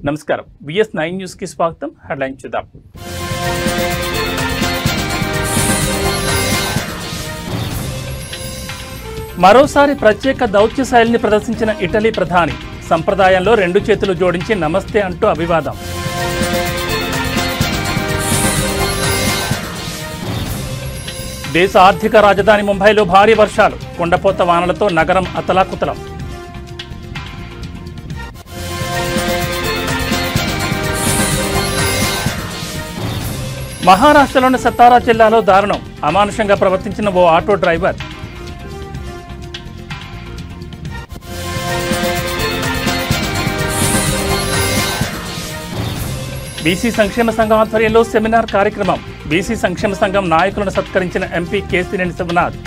నమస్కారం. BS9 news కి స్వాగతం. హెడ్లైన్ చూద్దాం. మరోసారి ప్రత్యేక దౌత్య శైలిని ప్రదర్శించిన ఇటలీ ప్రధాని. సంప్రదాయంలో రెండు చేతులు జోడించి నమస్తే అంటూ అభివాదం. దేశ ఆర్థిక రాజధాని ముంబైలో భారీ వర్షాలు, కుండపోత వానలతో నగరం అతలాకుతలం. మహారాష్ట్రలోని సతారా జిల్లాలో దారుణం, అమానుషంగా ప్రవర్తించిన ఓ ఆటో డ్రైవర్. బీసీ సంక్షేమ సంఘం ఆధ్వర్యంలో సెమినార్ కార్యక్రమం. బీసీ సంక్షేమ సంఘం నాయకులను సత్కరించిన ఎంపీ కేసినేని శివనాథ్.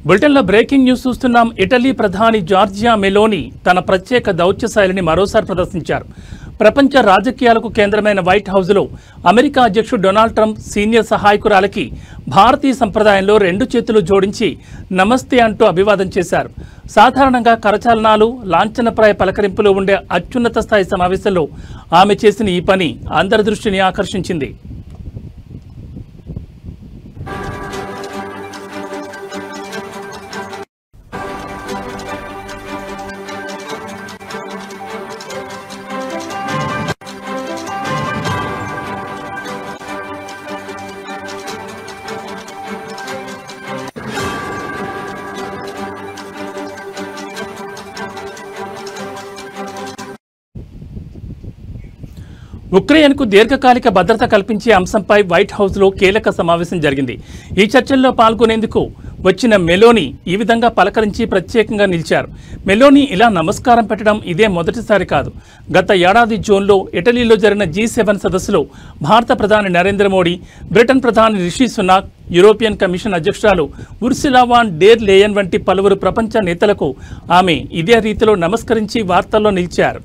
బులెటిన్లో బ్రేకింగ్ న్యూస్ చూస్తున్నాం. ఇటలీ ప్రధాని జార్జియా మెలోని తన ప్రత్యేక దౌత్య శైలిని మరోసారి ప్రదర్శించారు. ప్రపంచ రాజకీయాలకు కేంద్రమైన వైట్ హౌస్లో అమెరికా అధ్యక్షుడు డొనాల్డ్ ట్రంప్ సీనియర్ సహాయకురాలకి భారతీయ సంప్రదాయంలో రెండు చేతులు జోడించి నమస్తే అంటూ అభివాదం చేశారు. సాధారణంగా కరచాలనాలు, లాంఛనప్రాయ పలకరింపులు ఉండే అత్యున్నత స్థాయి సమావేశంలో ఆమె చేసిన ఈ పని అందరి దృష్టిని ఆకర్షించింది. ఉక్రెయిన్కు దీర్ఘకాలిక భద్రత కల్పించే అంశంపై వైట్ హౌస్లో కీలక సమావేశం జరిగింది. ఈ చర్చల్లో పాల్గొనేందుకు వచ్చిన మెలోని ఈ విధంగా పలకరించి ప్రత్యేకంగా నిలిచారు. మెలోని ఇలా నమస్కారం పెట్టడం ఇదే మొదటిసారి కాదు. గత ఏడాది జూన్లో ఇటలీలో జరిగిన G7 సదస్సులో భారత ప్రధాని నరేంద్ర మోడీ, బ్రిటన్ ప్రధాని రిషి సునాక్, యూరోపియన్ కమిషన్ అధ్యక్షురాలు ఉర్సులా వాన్ డెర్ లేయన్ వంటి పలువురు ప్రపంచ నేతలకు ఆమె ఇదే రీతిలో నమస్కరించి వార్తల్లో నిలిచారు.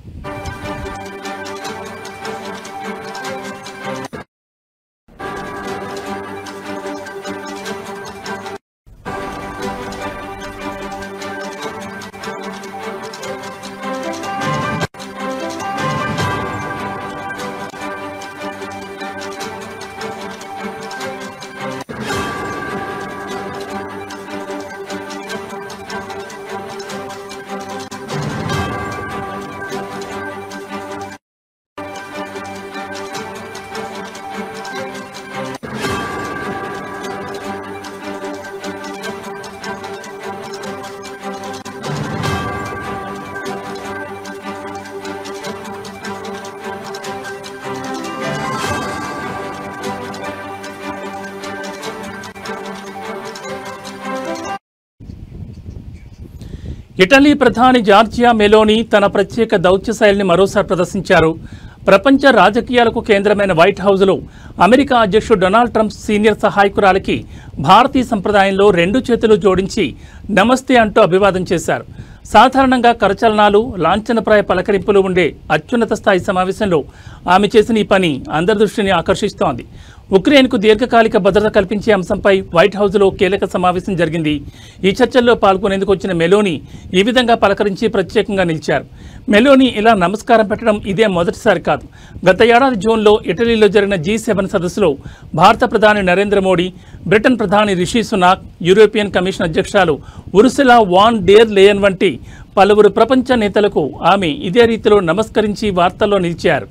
ఇటలీ ప్రధాని జార్జియా మెలోని తన ప్రత్యేక దౌత్య శైలిని మరోసారి ప్రదర్శించారు. ప్రపంచ రాజకీయాలకు కేంద్రమైన వైట్ హౌస్లో అమెరికా అధ్యక్షుడు డొనాల్డ్ ట్రంప్ సీనియర్ సహాయకురాలకి భారతీయ సంప్రదాయంలో రెండు చేతులు జోడించి నమస్తే అంటూ అభివాదం చేశారు. సాధారణంగా కరచలనాలు, లాంఛనప్రాయ పలకరింపులు ఉండే అత్యున్నత స్థాయి సమావేశంలో ఆమె చేసిన ఈ పని అందరి దృష్టిని ఆకర్షిస్తోంది. ఉక్రెయిన్కు దీర్ఘకాలిక భద్రత కల్పించే అంశంపై వైట్ హౌస్లో కీలక సమావేశం జరిగింది. ఈ చర్చల్లో పాల్గొనేందుకు వచ్చిన మెలోని ఈ విధంగా పలకరించి ప్రత్యేకంగా నిలిచారు. మెలోని ఇలా నమస్కారం పెట్టడం ఇదే మొదటిసారి కాదు. గత ఏడాది జూన్లో ఇటలీలో జరిగిన G7 సదస్సులో భారత ప్రధాని నరేంద్ర మోడీ, బ్రిటన్ ప్రధాని రిషి సునాక్, యూరోపియన్ కమిషన్ అధ్యక్షురాలు ఉర్సులా వాన్ డెర్ లేయన్ వంటి పలువురు ప్రపంచ నేతలకు ఆమె ఇదే రీతిలో నమస్కరించి వార్తల్లో నిలిచారు.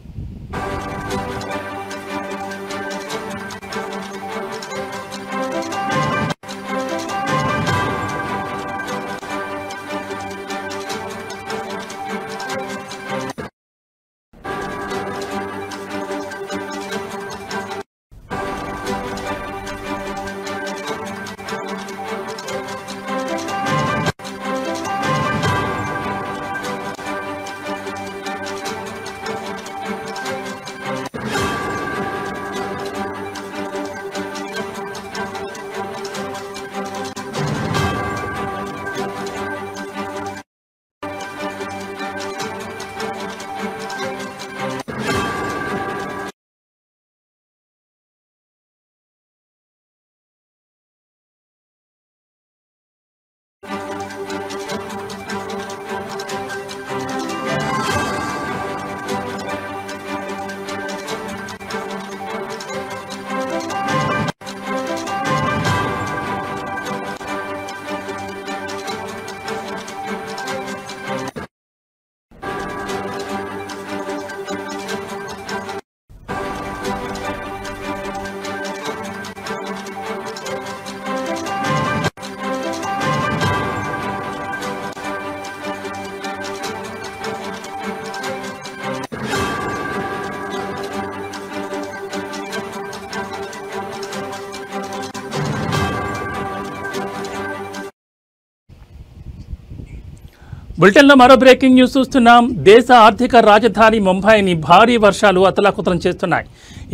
బులెటిన్లో మరో బ్రేకింగ్ న్యూస్ చూస్తున్నాం. దేశ ఆర్థిక రాజధాని ముంబైని భారీ వర్షాలు అతలాకుతలం చేస్తున్నాయి.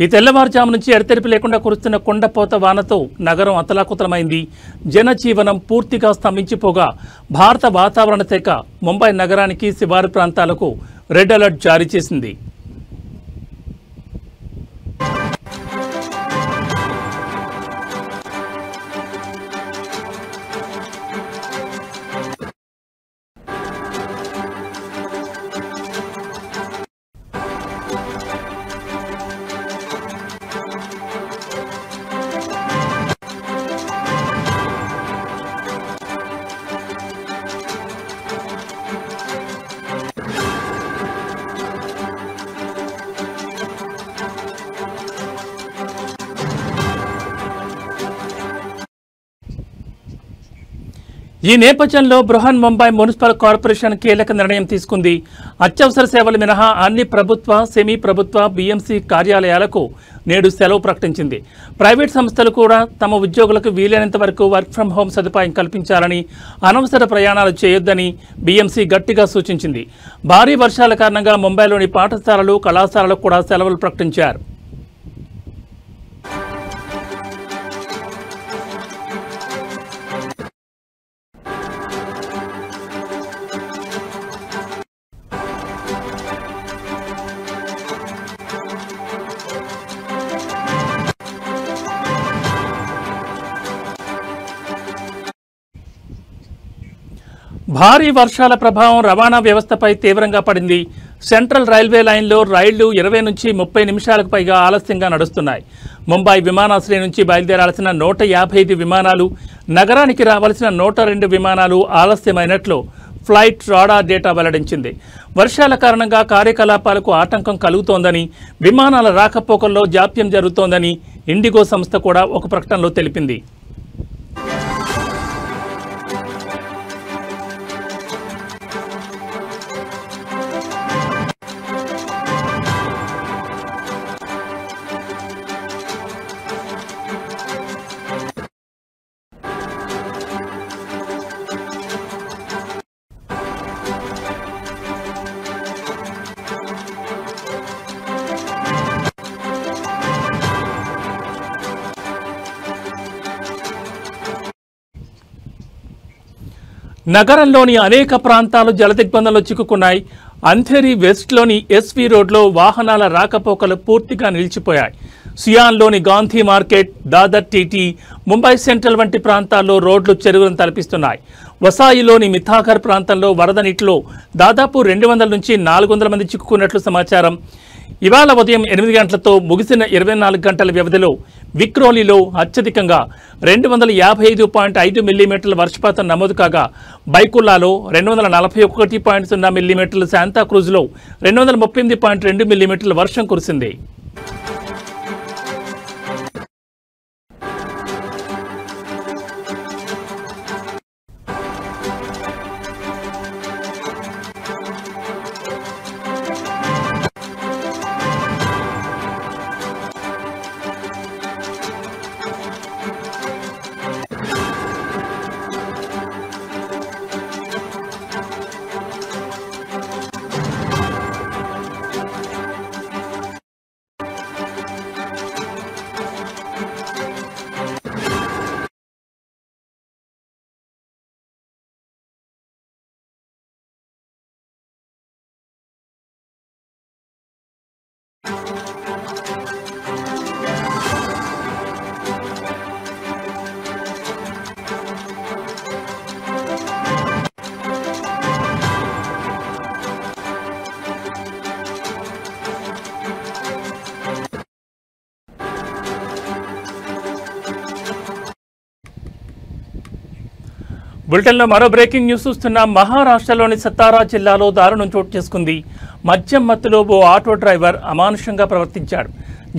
ఈ తెల్లవారుజాము నుంచి ఎడతెరిపి లేకుండా కురుస్తున్న కుండపోత వానతో నగరం అతలాకుతలమైంది. జనజీవనం పూర్తిగా స్తంభించిపోగా భారత వాతావరణ శాఖ ముంబై నగరానికి శివారు ప్రాంతాలకు రెడ్ అలర్ట్ జారీ చేసింది. ఈ నేపథ్యంలో బృహన్ ముంబై మున్సిపల్ కార్పొరేషన్ కీలక నిర్ణయం తీసుకుంది. అత్యవసర సేవలు మినహా అన్ని ప్రభుత్వ, సెమీ ప్రభుత్వ, బీఎంసీ కార్యాలయాలకు నేడు సెలవు ప్రకటించింది. ప్రైవేట్ సంస్థలు కూడా తమ ఉద్యోగులకు వీలైనంత వరకు వర్క్ ఫ్రం హోం సదుపాయం కల్పించాలని, అనవసర ప్రయాణాలు చేయొద్దని బీఎంసీ గట్టిగా సూచించింది. భారీ వర్షాల కారణంగా ముంబైలోని పాఠశాలలు, కళాశాలలకు కూడా సెలవులు ప్రకటించారు. భారీ వర్షాల ప్రభావం రవాణా వ్యవస్థపై తీవ్రంగా పడింది. సెంట్రల్ రైల్వే లైన్లో రైళ్లు 20 నుంచి 30 నిమిషాలకు పైగా ఆలస్యంగా నడుస్తున్నాయి. ముంబై విమానాశ్రయం నుంచి బయలుదేరాల్సిన 155 విమానాలు, నగరానికి రావాల్సిన 102 విమానాలు ఆలస్యమైనట్లు ఫ్లైట్ రాడార్ డేటా వెల్లడించింది. వర్షాల కారణంగా కార్యకలాపాలకు ఆటంకం కలుగుతోందని, విమానాల రాకపోకల్లో జాప్యం జరుగుతోందని ఇండిగో సంస్థ కూడా ఒక ప్రకటనలో తెలిపింది. నగరంలోని అనేక ప్రాంతాలు జలదిగ్బంధంలో చిక్కుకున్నాయి. అంధేరి వెస్ట్లోని ఎస్వీ రోడ్లో వాహనాల రాకపోకలు పూర్తిగా నిలిచిపోయాయి. సియాన్లోని Gandhi Market, Dadar TT, Mumbai Central వంటి ప్రాంతాల్లో రోడ్లు చెరువులను తలపిస్తున్నాయి. వసాయిలోని మిథాఘర్ ప్రాంతంలో వరద నీటిలో దాదాపు 200 నుంచి 400 మంది చిక్కుకున్నట్లు సమాచారం. ఇవాళ ఉదయం 8 గంటలతో ముగిసిన 24 గంటల వ్యవధిలో విక్రోలీలో అత్యధికంగా 255.5 మిల్లీమీటర్ల వర్షపాతం నమోదు కాగా, బైకుల్లాలో 241.0 మిల్లీమీటర్లు, శాంతాక్రూజ్లో 238.2 మిల్లీమీటర్ల వర్షం కురిసింది. బులెటిన్లో మరో బ్రేకింగ్ న్యూస్ చూస్తున్నాం. మహారాష్ట్రలోని సతారా జిల్లాలో దారుణం చోటు చేసుకుంది. మద్యం మత్తులో ఓ ఆటో డ్రైవర్ అమానుషంగా ప్రవర్తించాడు.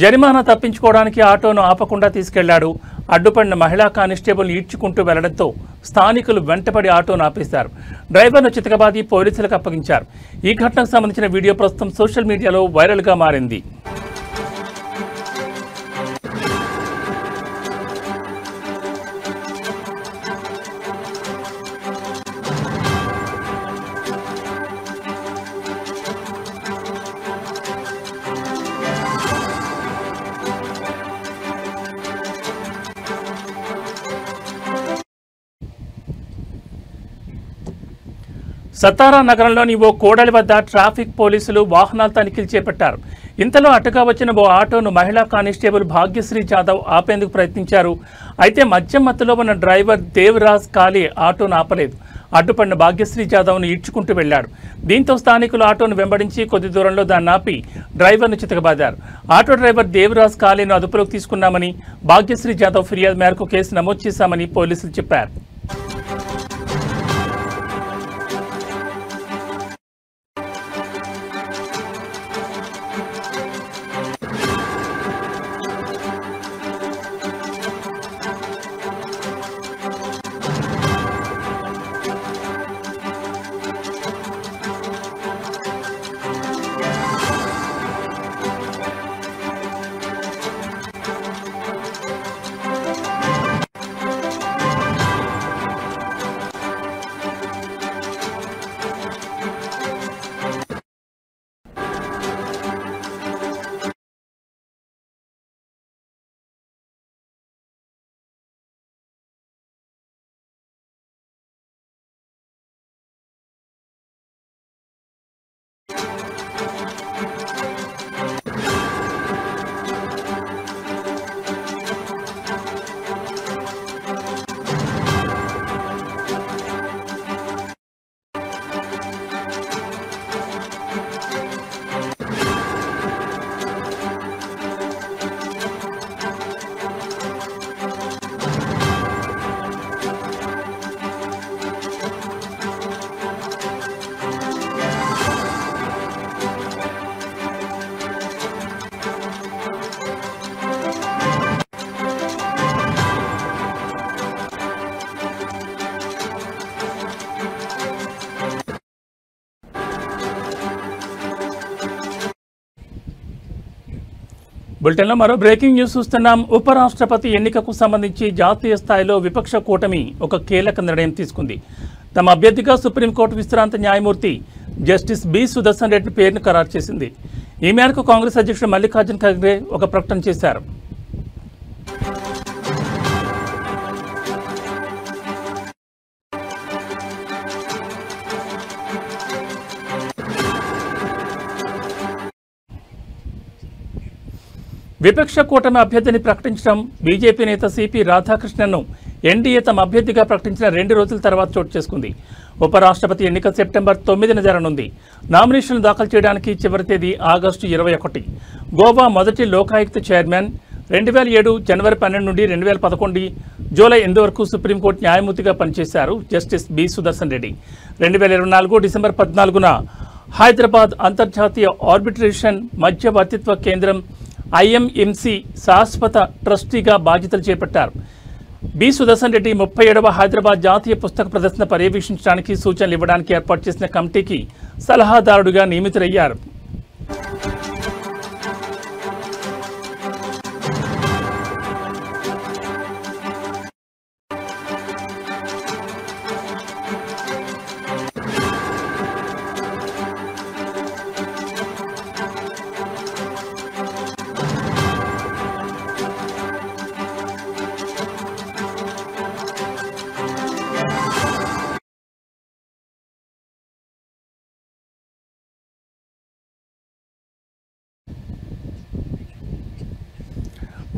జరిమానా తప్పించుకోవడానికి ఆటోను ఆపకుండా తీసుకెళ్లాడు. అడ్డుపడిన మహిళా కానిస్టేబుల్ ఈడ్చుకుంటూ వెళ్లడంతో స్థానికులు వెంటపడి ఆటోను ఆపేశారు. డ్రైవర్ను చితకబాది పోలీసులకు అప్పగించారు. ఈ ఘటనకు సంబంధించిన వీడియో ప్రస్తుతం సోషల్ మీడియాలో వైరల్గా మారింది. సతారా నగరంలోని ఓ కూడలి వద్ద ట్రాఫిక్ పోలీసులు వాహనాల తనిఖీలు చేపట్టారు. ఇంతలో అటుగా వచ్చిన ఓ ఆటోను మహిళా కానిస్టేబుల్ భాగ్యశ్రీ జాదవ్ ఆపేందుకు ప్రయత్నించారు. అయితే మద్యం మత్తులో ఉన్న డ్రైవర్ దేవరాజ్ కాళీ ఆటోను ఆపలేదు. అడ్డుపడిన భాగ్యశ్రీ జాదవ్ను ఈడ్చుకుంటూ వెళ్లాడు. దీంతో స్థానికులు ఆటోను వెంబడించి కొద్ది దూరంలో దాన్ని ఆపి డ్రైవర్ను చితకబాదారు. ఆటో డ్రైవర్ దేవరాజ్ కాళీను అదుపులోకి తీసుకున్నామని, భాగ్యశ్రీ జాదవ్ ఫిర్యాదు మేరకు కేసు నమోదు చేశామని పోలీసులు చెప్పారు. బులెటిన్లో మరో బ్రేకింగ్ న్యూస్ చూస్తున్నాం. ఉపరాష్ట్రపతి ఎన్నికకు సంబంధించి జాతీయ స్థాయిలో విపక్ష కూటమి ఒక కీలక నిర్ణయం తీసుకుంది. తమ అభ్యర్థిగా సుప్రీంకోర్టు విశ్రాంత న్యాయమూర్తి జస్టిస్ బి సుదర్శన్ రెడ్డి పేరును ఖరారు చేసింది. ఈ మేరకు కాంగ్రెస్ అధ్యక్షుడు మల్లికార్జున్ ఖర్గే ఒక ప్రకటన చేశారు. విపక్ష కూటమి అభ్యర్థిని ప్రకటించడం బీజేపీ నేత సిపి రాధాకృష్ణన్ను ఎన్డీఏ తమ అభ్యర్థిగా ప్రకటించిన 2 రోజుల తర్వాత చోటు చేసుకుంది. ఉపరాష్ట్రపతి ఎన్నిక సెప్టెంబర్ 9న జరగనుంది. నామినేషన్లు దాఖలు చేయడానికి చివరి తేదీ ఆగస్టు 21. గోవా మొదటి లోకాయుక్త చైర్మన్ 2007 జనవరి 12 నుండి 2011 జూలై 8 వరకు సుప్రీంకోర్టు న్యాయమూర్తిగా పనిచేశారు justice B Sudarshan Reddy. 2024 December 14న హైదరాబాద్ అంతర్జాతీయ ఆర్బిట్రేషన్ మధ్యవర్తిత్వ కేంద్రం ఐఎంఎంసి శాశ్వత ట్రస్టీగా బాధ్యతలు చేపట్టారు. బి సుదర్శన్ రెడ్డి 37వ హైదరాబాద్ జాతీయ పుస్తక ప్రదర్శన పర్యవేక్షించడానికి సూచనలు ఇవ్వడానికి ఏర్పాటు చేసిన కమిటీకి సలహాదారుడిగా నియమితులయ్యారు.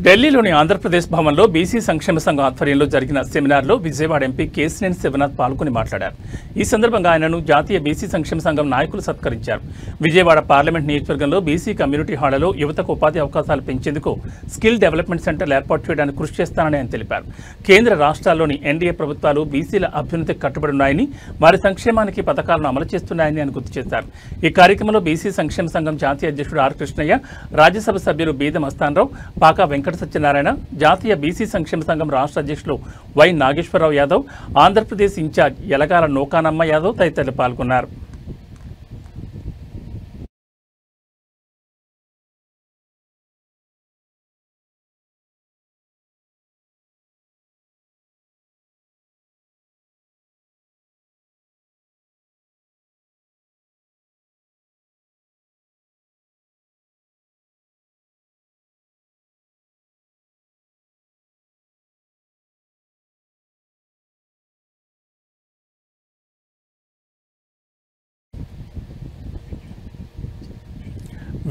ఢిల్లీలోని ఆంధ్రప్రదేశ్ భవన్లో బీసీ సంక్షేమ సంఘం ఆధ్వర్యంలో జరిగిన సెమినార్లో విజయవాడ ఎంపీ కేశినేని శివనాథ్ పాల్గొని మాట్లాడారు. ఈ సందర్భంగా ఆయనను జాతీయ బీసీ సంక్షేమ సంఘం నాయకులు సత్కరించారు. విజయవాడ పార్లమెంట్ నియోజకవర్గంలో బీసీ కమ్యూనిటీ హాళ్లలో యువతకు ఉపాధి అవకాశాలు పెంచేందుకు స్కిల్ డెవలప్మెంట్ సెంటర్లు ఏర్పాటు చేయడానికి కృషి చేస్తానని ఆయన తెలిపారు. కేంద్ర రాష్ట్రాల్లోని ఎన్డీఏ ప్రభుత్వాలు బీసీల అభ్యున్నతికి కట్టుబడి ఉన్నాయని, వారి సంక్షేమానికి పథకాలను అమలు చేస్తున్నాయని ఆయన గుర్తు చేశారు. ఈ కార్యక్రమంలో బీసీ సంక్షేమ సంఘం జాతీయ అధ్యక్షుడు ఆర్ కృష్ణయ్య, రాజ్యసభ సభ్యులు బీద మస్తానరావు, పాకా వెంకట సత్యనారాయణ, జాతీయ బీసీ సంక్షేమ సంఘం రాష్ట్ర అధ్యక్షులు వై నాగేశ్వరరావు యాదవ్, ఆంధ్రప్రదేశ్ ఇన్ఛార్జ్ యలగాల నూకానమ్మ యాదవ్ తదితరులు పాల్గొన్నారు.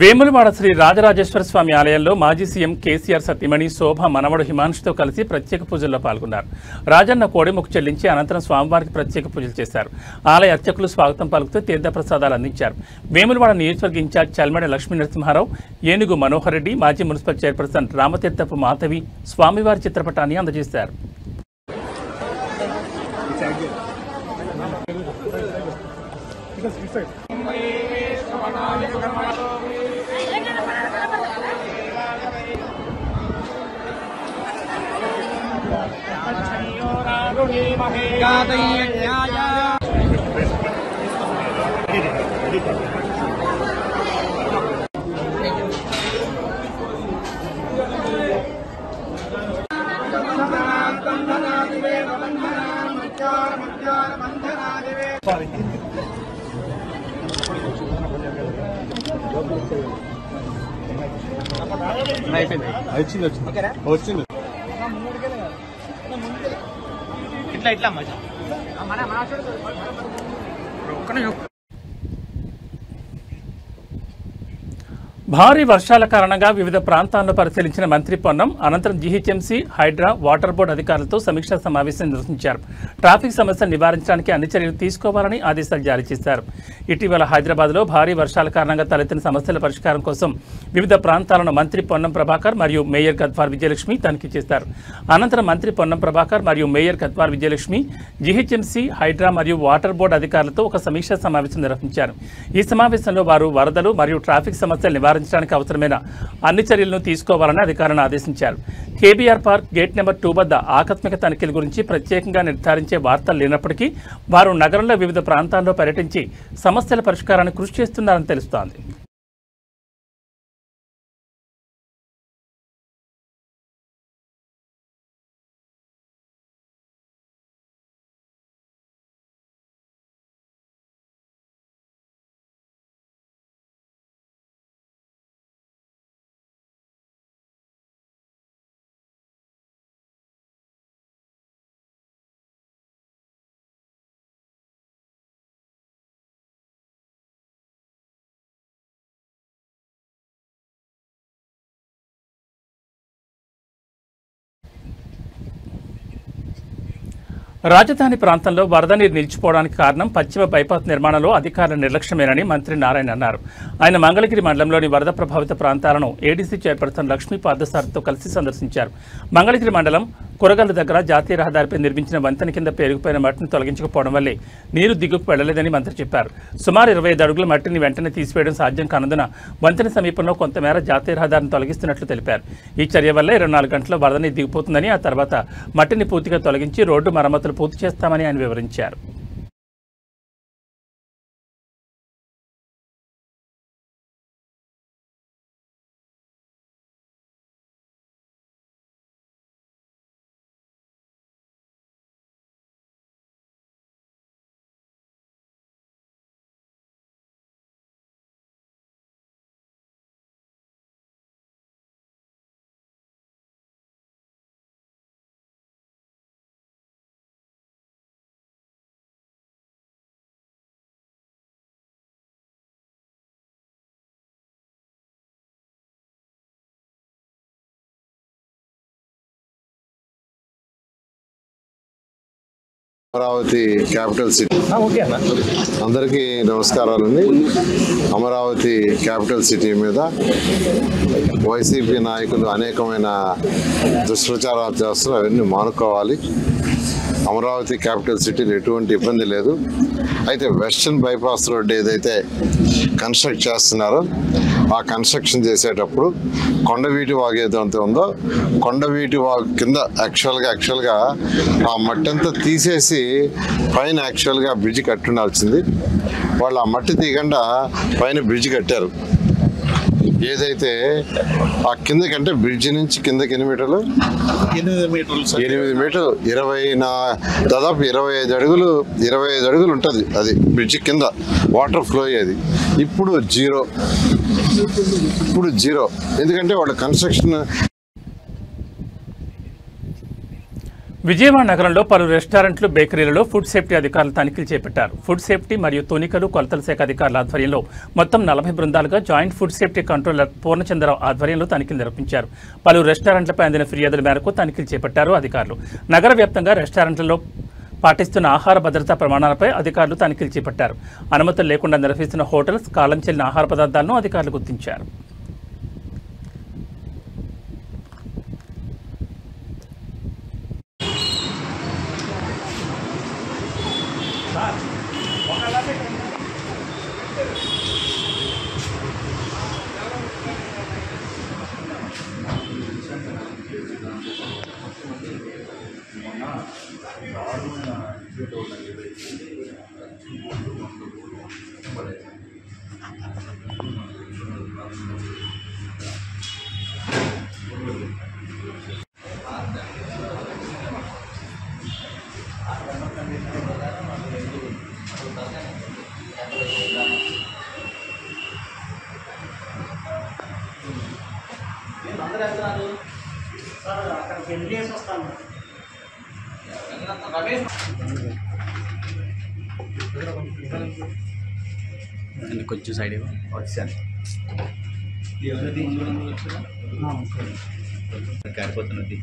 వేములవాడ శ్రీ రాజరాజేశ్వర స్వామి ఆలయంలో మాజీ సీఎం కేసీఆర్ సతీమణి శోభ మనవడు హిమాంశుతో కలిసి ప్రత్యేక పూజల్లో పాల్గొన్నారు. రాజన్న కోడెముక్కు చెల్లించి అనంతరం స్వామివారికి ప్రత్యేక పూజలు చేశారు. ఆలయ అర్చకులు స్వాగతం పలుకుతూ తీర్థప్రసాదాలు అందించారు. వేములవాడ నియోజకవర్గ ఇన్ఛార్జ్ చల్మడ లక్ష్మీ నరసింహారావు, ఏనుగు మనోహర్ రెడ్డి, మాజీ మున్సిపల్ చైర్పర్సన్ రామతీర్థపు మాధవి స్వామివారి చిత్రపటాన్ని అందజేశారు. వచ్చింది ఇట్లా ఇట్లా భారీ వర్షాల కారణంగా వివిధ ప్రాంతాల్లో పరిశీలించిన మంత్రి పొన్నం అనంతరం జీహెచ్ఎంసీ, హైడ్రా, వాటర్ బోర్డు అధికారులతో సమీక్షా సమావేశం నిర్వహించారు. ట్రాఫిక్ సమస్యలు నివారించడానికి అన్ని చర్యలు తీసుకోవాలని ఆదేశాలు జారీ చేశారు. ఇటీవల హైదరాబాద్లో భారీ వర్షాల కారణంగా తలెత్తిన సమస్యల పరిష్కారం కోసం వివిధ ప్రాంతాలను మంత్రి పొన్నం ప్రభాకర్ మరియు మేయర్ గద్వార్ విజయలక్ష్మి తనిఖీ చేశారు. అనంతరం మంత్రి పొన్నం ప్రభాకర్ మరియు మేయర్ గద్వార్ విజయలక్ష్మి జీహెచ్ఎంసీ, హైడ్రా మరియు వాటర్ బోర్డు అధికారులతో ఒక సమీక్షా సమావేశం నిర్వహించారు. ఈ సమావేశంలో వారు వరదలు మరియు ట్రాఫిక్ సమస్యలు నివారించడానికి అవసరమైన అన్ని చర్యలను తీసుకోవాలని అధికారులను ఆదేశించారు. కేబీఆర్ పార్క్ గేట్ నెంబర్ 2 వద్ద ఆకస్మిక తనిఖీల గురించి ప్రత్యేకంగా నిర్ధారించే వార్తలు లేనప్పటికీ వారు నగరంలో వివిధ ప్రాంతాల్లో పర్యటించి సమస్యల పరిష్కారానికి కృషి చేస్తున్నారని తెలుస్తోంది. రాజధాని ప్రాంతంలో వరద నీరు నిలిచిపోవడానికి కారణం పశ్చిమ బైపాస్ నిర్మాణంలో అధికారుల నిర్లక్ష్యమేనని మంత్రి నారాయణ అన్నారు. ఆయన మంగళగిరి మండలంలోని వరద ప్రభావిత ప్రాంతాలను ఏడీసీ చైర్పర్సన్ లక్ష్మీ పాదసారథితో కలిసి సందర్శించారు. మంగళగిరి మండలం కురగల్ల దగ్గర జాతీయ రహదారిపై నిర్మించిన వంతెన కింద పేరుకుపోయిన మట్టిని తొలగించకపోవడం వల్లే నీరు దిగుకు వెళ్లలేదని మంత్రి చెప్పారు. సుమారు 25 అడుగుల మట్టిని వెంటనే తీసివేయడం సాధ్యం కానందున వంతెన సమీపంలో కొంతమేర జాతీయ రహదారిని తొలగిస్తున్నట్లు తెలిపారు. ఈ చర్య వల్ల 24 గంటల్లో వరద నీరు దిగిపోతుందని, ఆ తర్వాత మట్టిని పూర్తిగా తొలగించి రోడ్డు మరమ్మతులు పూర్తి చేస్తామని ఆయన వివరించారు. అమరావతి క్యాపిటల్ సిటీ అందరికీ నమస్కారాలండి. అమరావతి క్యాపిటల్ సిటీ మీద వైసీపీ నాయకులు అనేకమైన దుష్ప్రచారాలు చేస్తున్నారు. అవన్నీ మానుకోవాలి. అమరావతి క్యాపిటల్ సిటీలో ఎటువంటి ఇబ్బంది లేదు. అయితే వెస్టర్న్ బైపాస్ రోడ్ ఏదైతే కన్స్ట్రక్ట్ చేస్తున్నారో ఆ కన్స్ట్రక్షన్ చేసేటప్పుడు కొండవీటి వాగు ఏదైతే ఉందో కొండవీటి వాగు కింద యాక్చువల్గా ఆ మట్టి అంతా తీసేసి పైన యాక్చువల్గా బ్రిడ్జ్ కట్టుండాల్సింది. వాళ్ళు ఆ మట్టి తీయకుండా పైన బ్రిడ్జ్ కట్టారు. ఏదైతే ఆ కిందకంటే బ్రిడ్జ్ నుంచి కిందకి 8 మీటర్లు 8 మీటర్లు దాదాపు 25 అడుగులు ఉంటుంది. అది బ్రిడ్జ్ కింద వాటర్ ఫ్లో అయ్యేది. ఇప్పుడు జీరో ఎందుకంటే వాళ్ళ కన్స్ట్రక్షన్ విజయవాడ నగరంలో పలు రెస్టారెంట్లు, బేకరీలలో ఫుడ్ సేఫ్టీ అధికారులు తనిఖీలు చేపట్టారు. ఫుడ్ సేఫ్టీ మరియు తూనికలు, కొలతల శాఖ అధికారుల ఆధ్వర్యంలో మొత్తం 40 బృందాలుగా joint food safety controller Purnachandra Rao ఆధ్వర్యంలో తనిఖీలు నిర్వహించారు. పలు రెస్టారెంట్లపై అందిన ఫిర్యాదుల మేరకు తనిఖీలు చేపట్టారు అధికారులు. నగర వ్యాప్తంగా రెస్టారెంట్లలో పాటిస్తున్న ఆహార భద్రతా ప్రమాణాలపై అధికారులు తనిఖీలు చేపట్టారు. అనుమతులు లేకుండా నిర్వహిస్తున్న హోటల్స్, కాలం చెల్లిన ఆహార పదార్థాలను అధికారులు గుర్తించారు. కొంచెం సైడ్ వచ్చాను కారిపోతున్నది.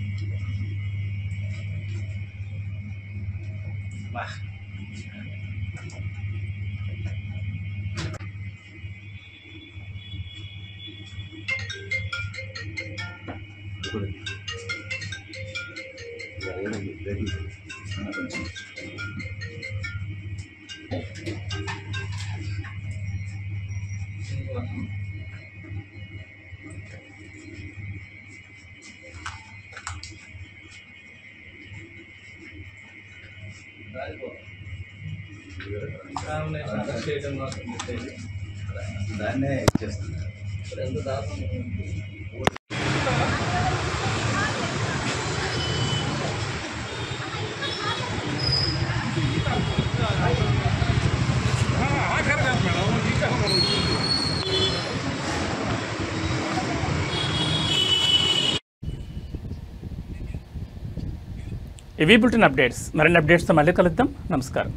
దాన్నే ఇచ్చేస్తున్నారు. ఇవి బులెటిన్ అప్డేట్స్. మరిన్ని అప్డేట్స్తో మళ్ళీ కలుద్దాం. నమస్కారం.